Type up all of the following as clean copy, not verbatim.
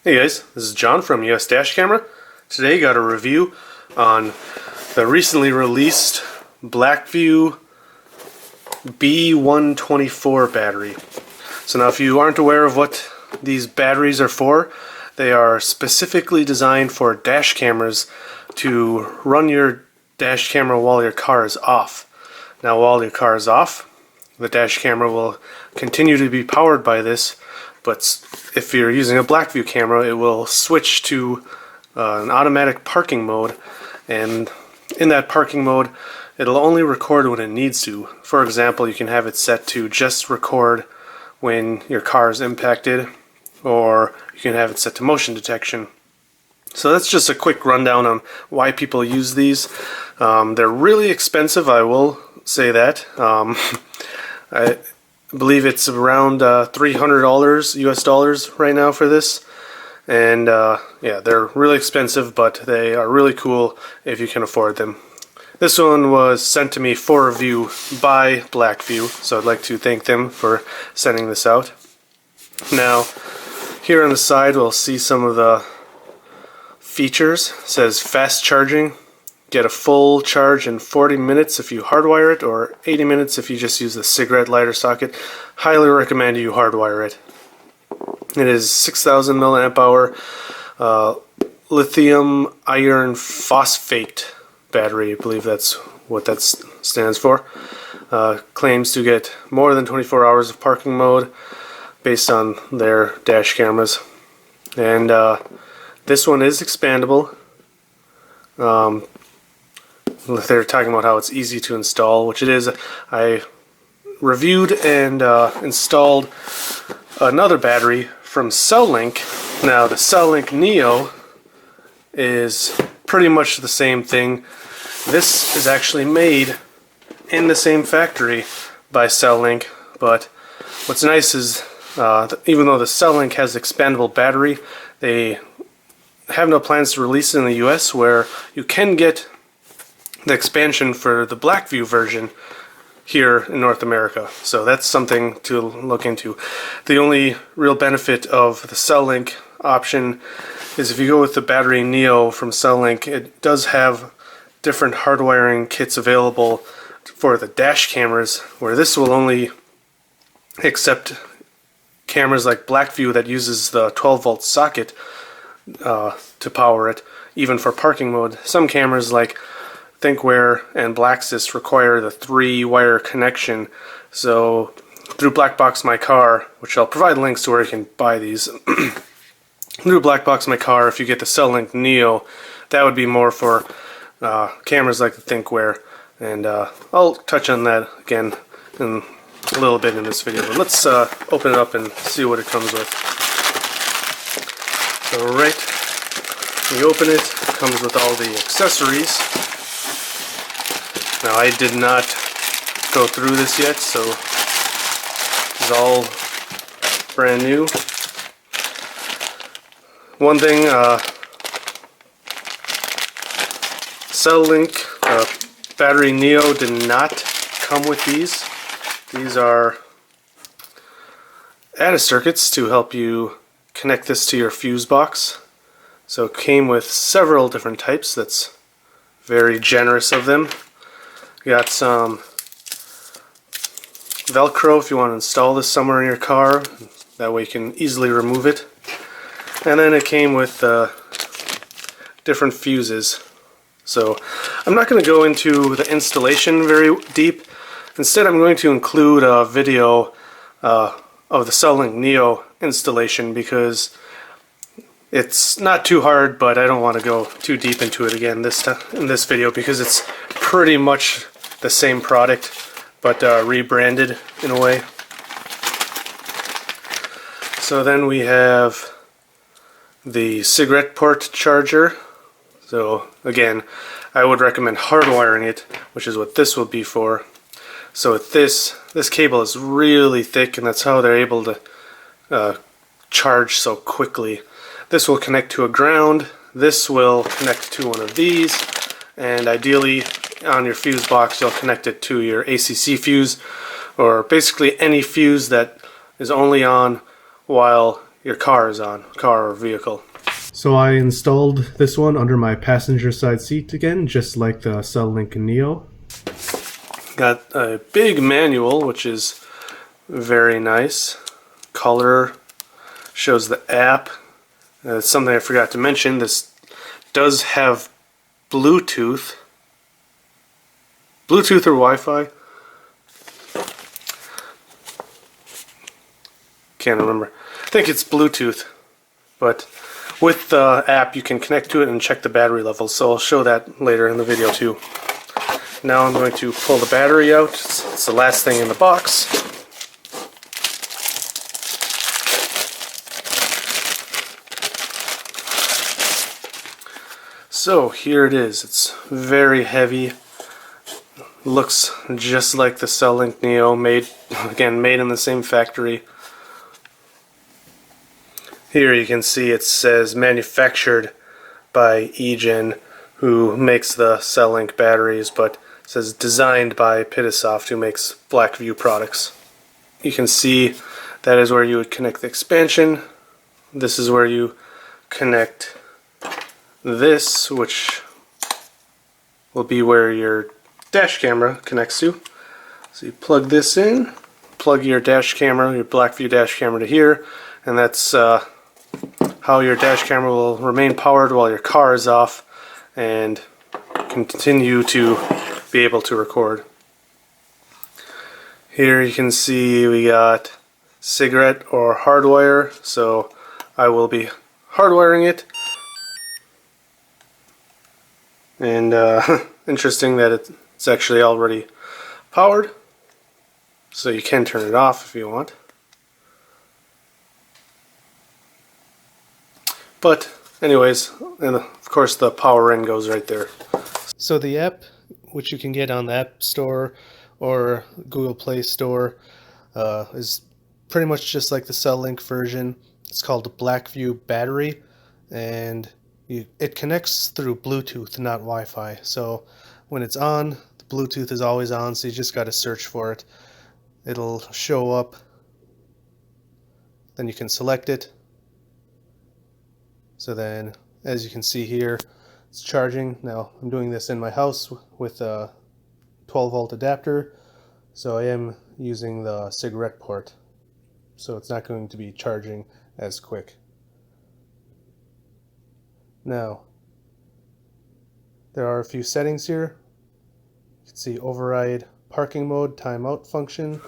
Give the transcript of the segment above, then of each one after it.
Hey guys, this is John from US Dash Camera. Today got a review on the recently released Blackvue B-124 battery. So now if you aren't aware of what these batteries are for, they are specifically designed for dash cameras to run your dash camera while your car is off. Now while your car is off, the dash camera will continue to be powered by this, but if you're using a Blackvue camera, it will switch to an automatic parking mode, and in that parking mode it'll only record when it needs to. For example, you can have it set to just record when your car is impacted, or you can have it set to motion detection. So that's just a quick rundown on why people use these. They're really expensive, I will say that. I believe it's around $300 US dollars right now for this, and yeah, they're really expensive, but they are really cool if you can afford them. This one was sent to me for review by Blackvue, so I'd like to thank them for sending this out. Now here on the side we'll see some of the features. It says fast charging. Get a full charge in 40 minutes if you hardwire it, or 80 minutes if you just use the cigarette lighter socket. Highly recommend you hardwire it. It is 6,000 milliamp hour lithium iron phosphate battery. I believe that's what that stands for. Claims to get more than 24 hours of parking mode based on their dash cameras. And this one is expandable. They're talking about how it's easy to install, which it is. I reviewed and installed another battery from CellLink. Now the CellLink Neo is pretty much the same thing. This is actually made in the same factory by CellLink, but what's nice is even though the CellLink has expandable battery, they have no plans to release it in the US, where you can get the expansion for the Blackvue version here in North America. So that's something to look into. The only real benefit of the CellLink option is if you go with the battery Neo from CellLink, it does have different hardwiring kits available for the dash cameras, where this will only accept cameras like Blackvue that uses the 12-volt socket to power it, even for parking mode. Some cameras like Thinkware and Blacksys require the 3-wire connection. So through Blackboxmycar, which I'll provide links to where you can buy these, through Blackboxmycar, if you get the CellLink Neo, that would be more for cameras like the Thinkware, and I'll touch on that again in a little bit in this video. But let's open it up and see what it comes with. Alright, when you open it, it comes with all the accessories. Now I did not go through this yet, so it's all brand new. One thing, CellLink battery Neo did not come with these. These are added circuits to help you connect this to your fuse box. So it came with several different types. That's very generous of them. Got some Velcro if you want to install this somewhere in your car. That way you can easily remove it. And then it came with different fuses. So I'm not going to go into the installation very deep. Instead, I'm going to include a video of the CellLink Neo installation, because it's not too hard, but I don't want to go too deep into it again in this video, because it's pretty much the same product, but rebranded in a way. So then we have the cigarette port charger. So again, I would recommend hardwiring it, which is what this will be for. So with this cable is really thick, and that's how they're able to charge so quickly. This will connect to a ground. This will connect to one of these, and ideally on your fuse box you'll connect it to your ACC fuse, or basically any fuse that is only on while your car is on, car or vehicle. So I installed this one under my passenger side seat again, just like the CellLink Neo. Got a big manual, which is very nice. Color, shows the app. Something I forgot to mention, this does have Bluetooth. Bluetooth or Wi-Fi? Can't remember. I think it's Bluetooth. But with the app you can connect to it and check the battery levels, so I'll show that later in the video too. Now I'm going to pull the battery out. It's the last thing in the box. So here it is. It's very heavy. Looks just like the CellLink Neo, made in the same factory. Here you can see it says manufactured by eGen, who makes the CellLink batteries, but it says designed by Pitasoft, who makes Blackvue products. You can see that is where you would connect the expansion. This is where you connect this, which will be where your dash camera connects to. So you plug this in, plug your dash camera, your Blackvue dash camera to here, and that's how your dash camera will remain powered while your car is off and continue to be able to record. Here you can see we got cigarette or hardwire, so I will be hardwiring it. And interesting that it's actually already powered, so you can turn it off if you want. But anyways, and of course the power in goes right there. So the app, which you can get on the App Store or Google Play Store, is pretty much just like the CellLink version. It's called Blackvue Battery, and it connects through Bluetooth, not Wi-Fi. So when it's on, the Bluetooth is always on, so you just got to search for it. It'll show up, then you can select it. So then, as you can see here, it's charging. Now I'm doing this in my house with a 12-volt adapter, so I am using the cigarette port, so it's not going to be charging as quick. Now, there are a few settings here. You can see override parking mode, timeout function.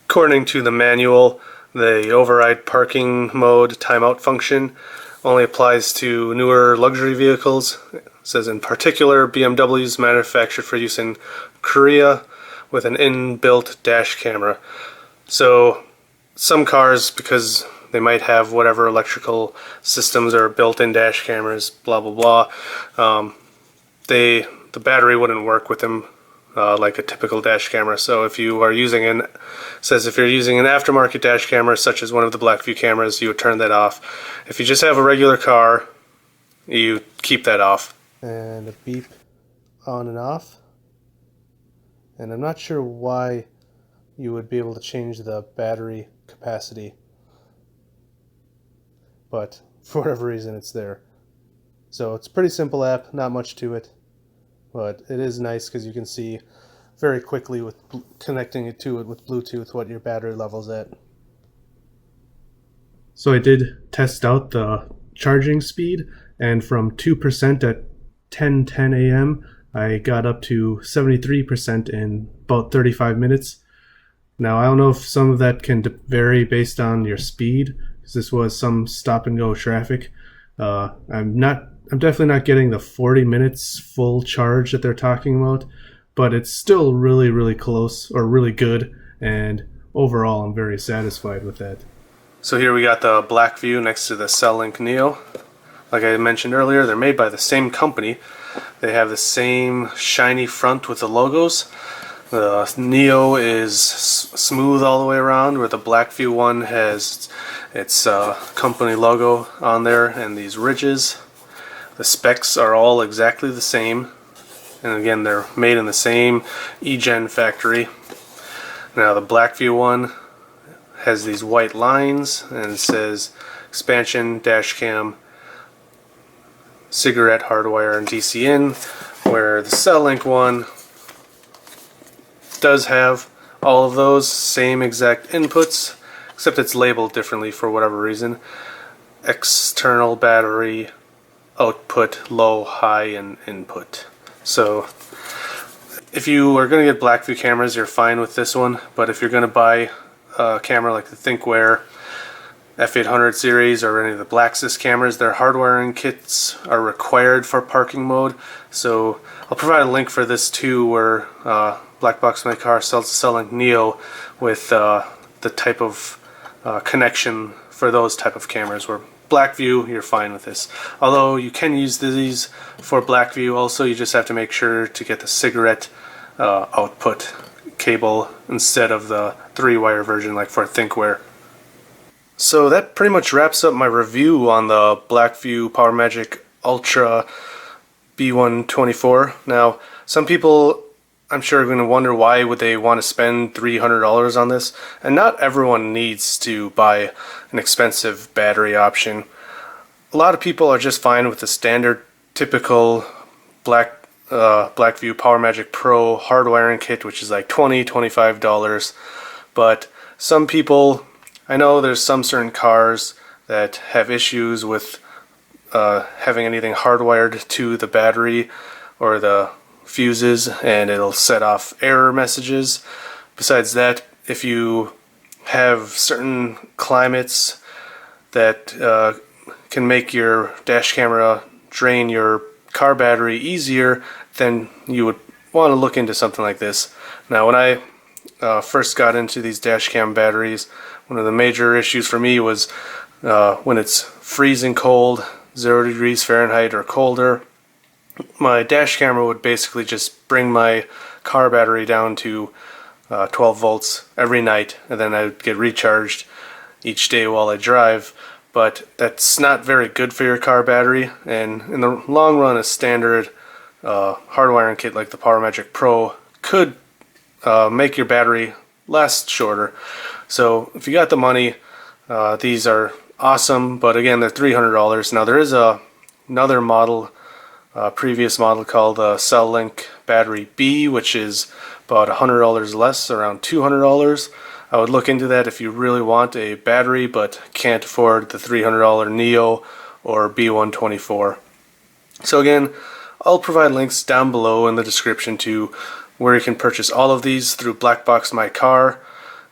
According to the manual, the override parking mode timeout function only applies to newer luxury vehicles. It says in particular BMWs manufactured for use in Korea with an inbuilt dash camera. So some cars, because they might have whatever electrical systems or built-in dash cameras, blah blah blah, the battery wouldn't work with them like a typical dash camera. So if you are using if you're using an aftermarket dash camera, such as one of the Blackvue cameras, you would turn that off. If you just have a regular car, you keep that off. And a beep on and off. And I'm not sure why you would be able to change the battery capacity, but for whatever reason it's there. So it's a pretty simple app, not much to it, but it is nice because you can see very quickly with connecting it to it with Bluetooth what your battery level's at. So I did test out the charging speed, and from 2% at 10:10 a.m. I got up to 73% in about 35 minutes. Now I don't know if some of that can vary based on your speed, because this was some stop and go traffic. I'm definitely not getting the 40 minutes full charge that they're talking about, but it's still really, really close, or really good, and overall I'm very satisfied with that. So here we got the Blackvue next to the CellLink Neo. Like I mentioned earlier, they're made by the same company. They have the same shiny front with the logos. The Neo is smooth all the way around, where the Blackvue one has its company logo on there and these ridges. The specs are all exactly the same, and again they're made in the same eGen factory. Now the Blackvue one has these white lines and it says expansion, dash cam, cigarette, hardwire, and DC in, where the CellLink one does have all of those same exact inputs, except it's labeled differently for whatever reason. External battery, output, low, high, and input. So if you are going to get Blackvue cameras, you're fine with this one, but if you're going to buy a camera like the ThinkWare F800 series or any of the Blacksys cameras, their hardwiring kits are required for parking mode. So I'll provide a link for this too, where Blackboxmycar sells the CellLink Neo with the type of connection for those type of cameras, where Blackvue, you're fine with this. Although you can use these for Blackvue also, you just have to make sure to get the cigarette output cable instead of the 3-wire version like for ThinkWare. So that pretty much wraps up my review on the Blackvue PowerMagic Ultra B-124. Now, some people, I'm sure, are going to wonder why would they want to spend $300 on this, and not everyone needs to buy an expensive battery option. A lot of people are just fine with the standard, typical Blackvue PowerMagic Pro hardwiring kit, which is like $20, $25. But some people, I know there's some certain cars that have issues with having anything hardwired to the battery or the fuses, and it'll set off error messages. Besides that, if you have certain climates that can make your dash camera drain your car battery easier, then you would want to look into something like this. Now, when I first got into these dash cam batteries, one of the major issues for me was when it's freezing cold, 0 degrees Fahrenheit or colder, my dash camera would basically just bring my car battery down to 12 volts every night, and then I would get recharged each day while I drive. But that's not very good for your car battery, and in the long run, a standard hardwiring kit like the PowerMagic Pro could make your battery last shorter. So if you got the money, these are awesome, but again, they're $300. Now, there is another model, previous model called CellLink Battery B, which is about $100 less, around $200. I would look into that if you really want a battery but can't afford the $300 Neo or B-124. So again, I'll provide links down below in the description to where you can purchase all of these through Blackboxmycar,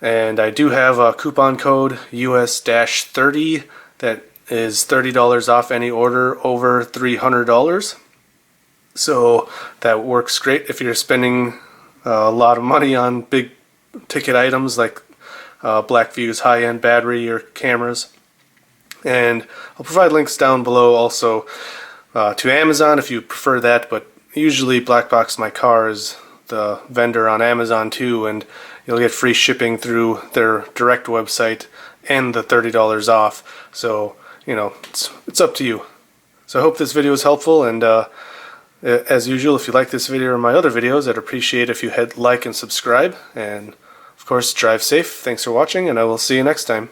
and I do have a coupon code US-30 that is $30 off any order over $300. So that works great if you're spending a lot of money on big ticket items like Blackvue's high-end battery or cameras. And I'll provide links down below also to Amazon if you prefer that, but usually Blackboxmycar is the vendor on Amazon too, and you'll get free shipping through their direct website and the $30 off. So, you know, it's up to you. So I hope this video was helpful, and as usual, if you like this video or my other videos, I'd appreciate if you hit like and subscribe, and of course, drive safe. Thanks for watching, and I will see you next time.